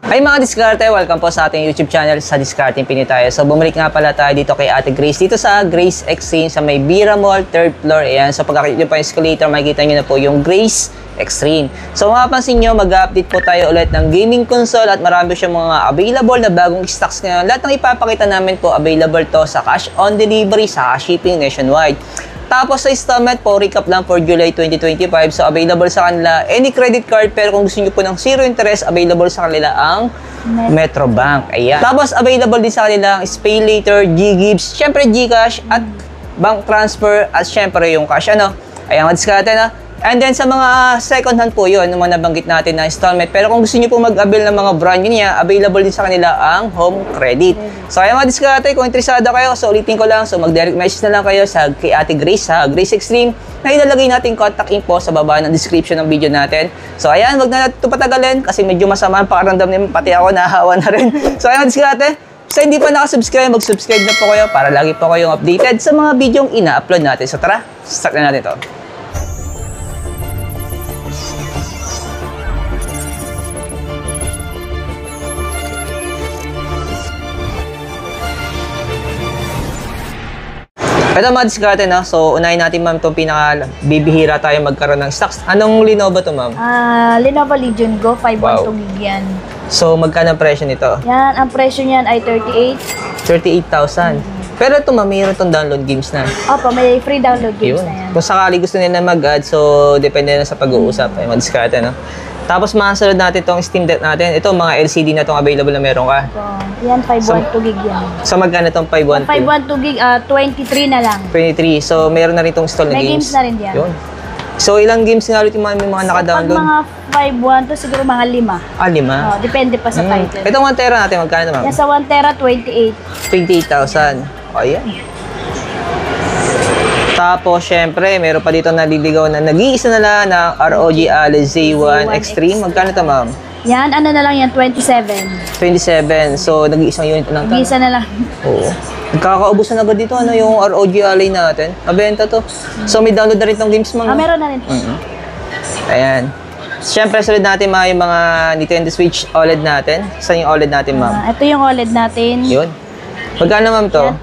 Ay mga diskarte, welcome po sa ating YouTube channel sa Discarding Pinoy tayo. So bumalik nga pala tayo dito kay Ate Grace, dito sa Grace Extreme sa may Bira Mall, 3rd floor. Ayan, so pagkakita nyo pa yung escalator, makikita nyo na po yung Grace Extreme. So mapapansin nyo, mag-update po tayo ulit ng gaming console at marami siyang mga available na bagong stocks ngayon. Lahat ng ipapakita namin po, available to sa cash on delivery, sa shipping nationwide. Tapos sa installment po, recap lang for July 2025. So, available sa kanila any credit card. Pero kung gusto nyo po ng zero interest, available sa kanila ang Metro Bank. Ayan. Tapos, available din sa kanila ang Pay Later, G-Gives, syempre Gcash, at bank transfer, at syempre yung cash. Ano? Ayan, madiskarte na. And then, sa mga second hand po yun, yung mga nabanggit natin na installment. Pero kung gusto nyo po mag-avail ng mga brand nyo niya, available din sa kanila ang home credit. So, ayan mga diskarte, kung interesado kayo, so ulitin ko lang. So, mag-direct message na lang kayo sa kay Ate Grace, sa Grace Extreme, na ilalagay natin contact info sa baba ng description ng video natin. So, ayan, wag na natin ito patagalin kasi medyo masama ang pakaramdam naman, pati ako nahahawa na rin. So, ayan mga diskarte, sa hindi pa nakasubscribe, mag-subscribe na po kayo para lagi po kayong updated sa mga videong ina-upload natin. So, tara, start na natin ito. Ito mga diskarte, no? So, unahin natin, ma'am, itong pinaka-bibihira tayo magkaroon ng stocks. Anong Lenovo to, ma'am? Lenovo Legion Go, 512 gig yan. So, magkano ang presyo nito? Yan, ang presyo niyan ay 38,000. Pero ito, ma'am, mayroon itong download games na. Opo, may free download games Yun. na yan. Kung sakali gusto nila mag-add, so, depende na sa pag-uusap. Ay, mga diskarte, no? Tapos, makasunod natin itong Steam Deck natin. Ito, mga LCD na itong available na meron ka. So, yan, 512 gig yan. So, magkano itong 512? 512 gig, 23 na lang. 23. So, meron na rin itong install na May games. games na rin yan. Yun. So, ilang games nga ulit yung mga naka-download? Pag mga 512 to siguro mga 5. 5? Depende pa sa title. Itong 1 tera natin, magkano naman? Yan sa 1 tera, 28. 28,000. O, ayan. Tapos, syempre, meron pa dito naliligaw na nag-iisa na lang na ROG Ally Z1 Extreme. Magkano ito, ma'am? Yan, ano na lang yan, 27. 27. So, nag-iisang unit lang ito. Nag-iisa na lang. Oo. Nagkakaubusan agad dito, ano, yung ROG Ally natin. Nabenta to. So, may download na rin itong games, ma'am. Meron na rin. Ayan. Syempre, sunod natin yung mga Nintendo Switch OLED natin. Saan yung OLED natin, ma'am? Ito yung OLED natin. Yun. Magkano, ma'am, to? Yan.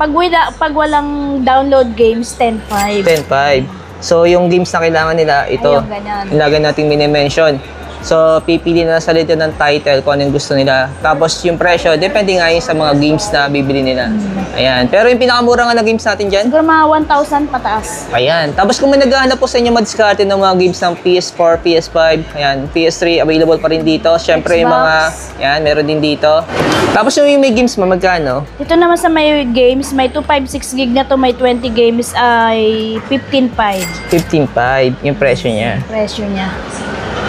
Pag walang download games, 10.5. 10.5. So, yung games na kailangan nila, ito. Ayun, ganyan. Ilagay natin mini-mention. So, pipili na sa lito ng title kung ano yung gusto nila. Tapos, yung presyo, depende nga yun sa mga games na bibili nila. Ayan. Pero yung pinakamura nga na games natin dyan, Siguro mga 1,000 pataas. ayan. Tapos, kung may naghahanap po sa inyo madiskarte ng mga games ng PS4, PS5, ayan, PS3, available pa rin dito. Siyempre, yung mga, ayan, meron din dito. Tapos, yung may games mo, magkano? Ito naman sa may games, may 256 gig na to, may 20 games ay 15.5. 15.5 yung presyo niya. Presyo niya.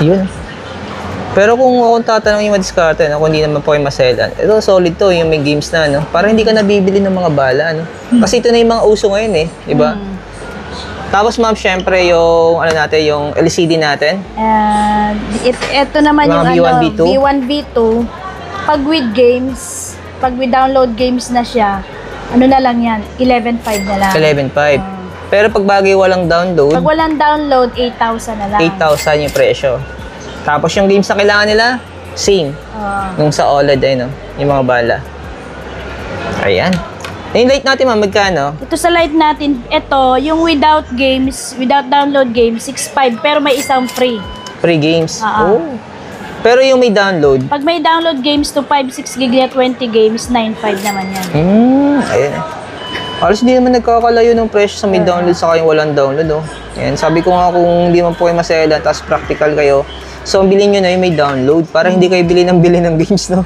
Yun. Pero kung akong tatanong yung madiskarte, no, kung hindi naman po kayo maselan, ito solid to, yung may games na, no? Para hindi ka nabibili ng mga bala, no? Kasi ito na yung mga uso ngayon, eh. Diba? Tapos, ma'am, syempre, yung, ano natin, yung LCD natin. Ito naman Mga yung V1, ano, V2. V1, V2. Pag with games, pag with download games na siya, ano na lang yan, 11.5 na lang. 11.5. Pero pag bagay walang download, Pag walang download, 8,000 na lang. 8,000 yung presyo. Tapos yung games na kailangan nila, same. Nung sa OLED, ay, no? Yung mga bala. Ayan. Yung light natin, ma'am, magkano? Ito sa light natin, ito, yung without games, without download games, 6.5, pero may isang free. Free games. Oo. Oh. Pero yung may download, Pag may download games to 5, 6 gig na 20 games, 9.5 naman yan. Ayan. Alas hindi naman nagkakalayo ng presyo sa may download sa kayong walang download, oh. Ayan, sabi ko nga kung hindi man po kayo masela, tapos practical kayo, so bilhin nyo na yung may download para hindi kayo bili ng games, no?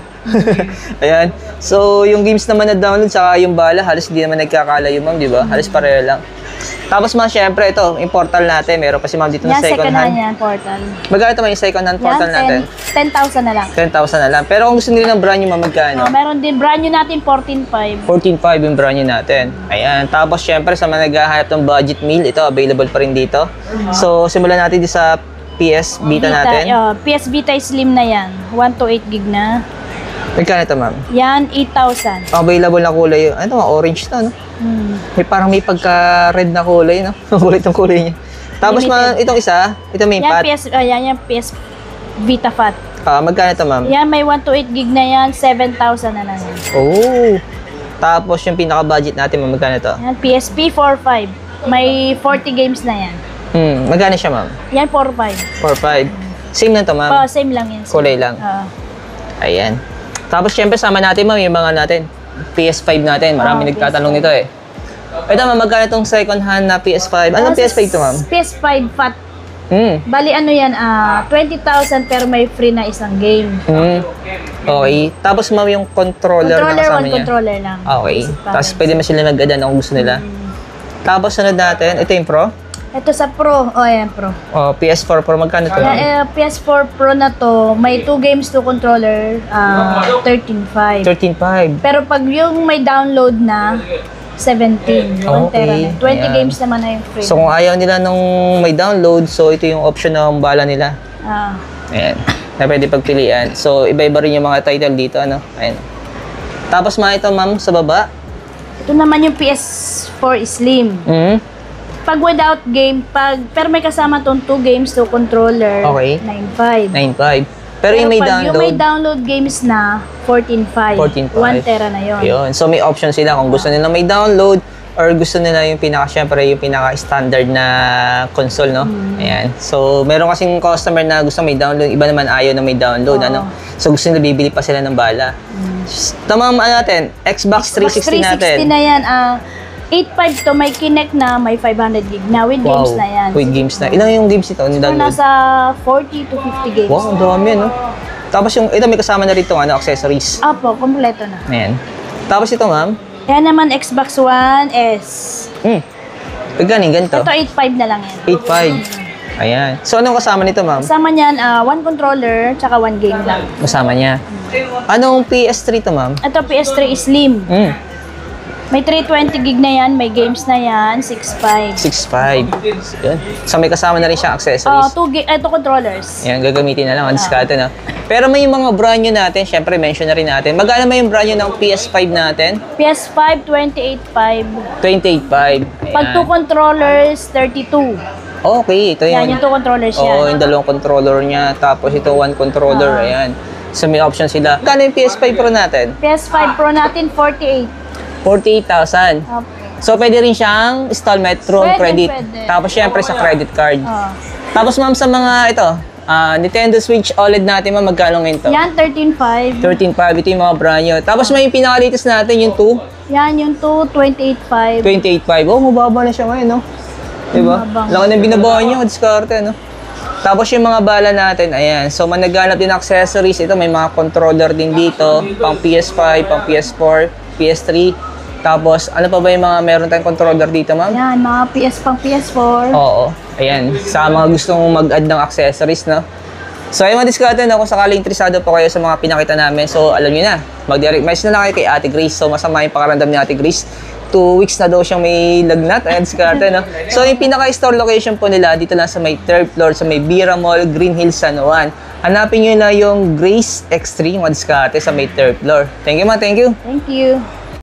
Ayan. So, yung games naman na download, saka yung bala, halos hindi naman nagkakalayo, ma'am, di ba? Halos pareho lang. Tapos, ma'am, syempre, ito, yung portal natin, meron pa si ma'am dito na second hand. Yan, portal. Magkano ito yung second hand portal natin? 10,000 na lang. 10,000 na lang. Pero kung gusto nila ng brand new, ma'am, magkano? Meron din, brand new natin, 14.5. 14.5 yung brand new natin. Ayan. Tapos, syempre, sa mga naghahanap ng budget meal, ito, available pa rin dito. So, simulan natin dito sa PS Vita natin. PS Vita Slim na yan. 128 gig na. Magkano ito, ma'am? Yan, 8,000. Available na kulay. Ano, orange to, no? Parang may pagka-red na kulay, no? Kulit ang kulay niya. Tapos, itong isa, ito may Yan, pat. PS Vita Fat. Magkano ito, ma'am? Yan, may 128 gig na yan, 7,000 na lang yan. Oh! Tapos yung pinaka-budget natin, ma'am, magkano ito? Yan, PSP 4.5. May 40 games na yan. Magkano siya, ma'am? Yan, 4.5. 4.5. Same lang to, ma'am? Same lang yan. Kulay lang. Ayan. Tapos, syempre, sama natin, ma'am, yung mga natin. PS5 natin. Marami nagtatanong nito eh. Ito, ma'am, magkano itong second hand na PS5? Anong PS5 to, ma'am? PS5 Fat. Bali, ano yan, 20,000 pero may free na isang game. Okay. Tapos, ma'am, yung controller na kasama niya. Controller lang. Okay. Tapos, pwede mo sila mag-add kung gusto nila. Tapos, sunod natin, ito yung Pro. Ito sa Pro. Ayan, Pro. PS4 Pro, magkano ito? PS4 Pro na to, may 2 games to controller, 13.5. 13.5. Pero pag yung may download na, 17. 1 tera na. 20 Ayan. games naman na yung free. So, kung ayaw nila nung may download, so ito yung option na bala nila. Ayan. Na pwede pagpilian. So, iba-iba rin yung mga title dito, ano? Ayan. Tapos, ito, ma'am, sa baba. Ito naman yung PS4 Slim. Pag without game, pero may kasama tong 2 games to controller, Okay. 9.5. 9.5. Pero yung may download, yung may download games na, 14.5. 14.5. 1 tera na yun. Yun. So, may option sila kung gusto nila may download or gusto nila yung syempre, yung pinaka-standard na console, no? Ayan. So, meron kasing customer na gusto may download, iba naman ayaw na may download, ano? So, gusto nila bibili pa sila ng bala. Tamang natin, Xbox 360 natin. 360 na yan, 8.5 to, may Kinect na, may 500 gig na, with games na yan. With games na. Ilan yung games ito? So, nasa 40 to 50 games. Wow, ang dami, no? Tapos ito may kasama na rito, accessories. Apo, kompleto na. Ayan. Tapos ito, ma'am. Yan naman, Xbox One S. Ganito? Ito, 8.5 na lang yan. 8.5. Ayan. So, anong kasama nito, ma'am? Kasama niyan, 1 controller, tsaka 1 game lang. Kasama niya. Anong PS3 to, ma'am? Ito, PS3 Slim. May 320 gig na yan, may games na yan, 6.5. 6.5. Yun. So, may kasama na rin siyang accessories. Ito controllers. Yan, gagamitin na lang. Ang diskarte, no? Pero may mga brand new natin. Syempre, mention na rin natin. Magkano may yung brand new ng PS5 natin? PS5, 28.5. 28.5. Pag 2 controllers, 32. Okay, ito Yan, yun. yung 2 controllers yan. Oo, yung dalawang controller niya. Tapos ito, 1 controller. Ayan. So, may option sila. Magkano yung PS5 Pro natin? PS5 Pro natin, 48. 48,000. So, pwede rin siyang installment through credit. Pwede. Tapos, syempre, sa credit card. Tapos, ma'am, sa mga ito, Nintendo Switch OLED natin, ma'am, magkano ngayon to? Yan, 13.5. 13.5. Ito yung mga brand new. Tapos, may yung pinaka-latest natin, yung 2. Yan, yung 2, 28.5. 28.5. Oh, mababa na siya ngayon, no? Diba? Laki na binabahan niya, diskarte, no? Tapos yung mga bala natin, ayan. So, naghanap din ng accessories. Ito, may mga controller din dito. Pang PS5, pang PS4, PS3. Tapos, ano pa ba yung mga meron tayong controller dito, ma'am? Yan, mga pang PS4. Oo. Ayan. Sa mga gustong mag-add ng accessories, no? So, ayun mga diskarte, no? Kung sakaling interesado po kayo sa mga pinakita namin, so, alam nyo na. Mag-direct message na lang kayo kay Ate Grace. So, masama yung pakaramdam ni Ate Grace. 2 weeks na daw siyang may lagnat. Ayan, diskarte, no? So, yung pinaka-store location po nila, dito lang sa may 3rd floor, sa may Bira Mall, Green Hills, San Juan. Hanapin nyo na yung Grace X3, mga diskarte, sa may 3rd floor. Thank you, ma. Thank you. Thank you.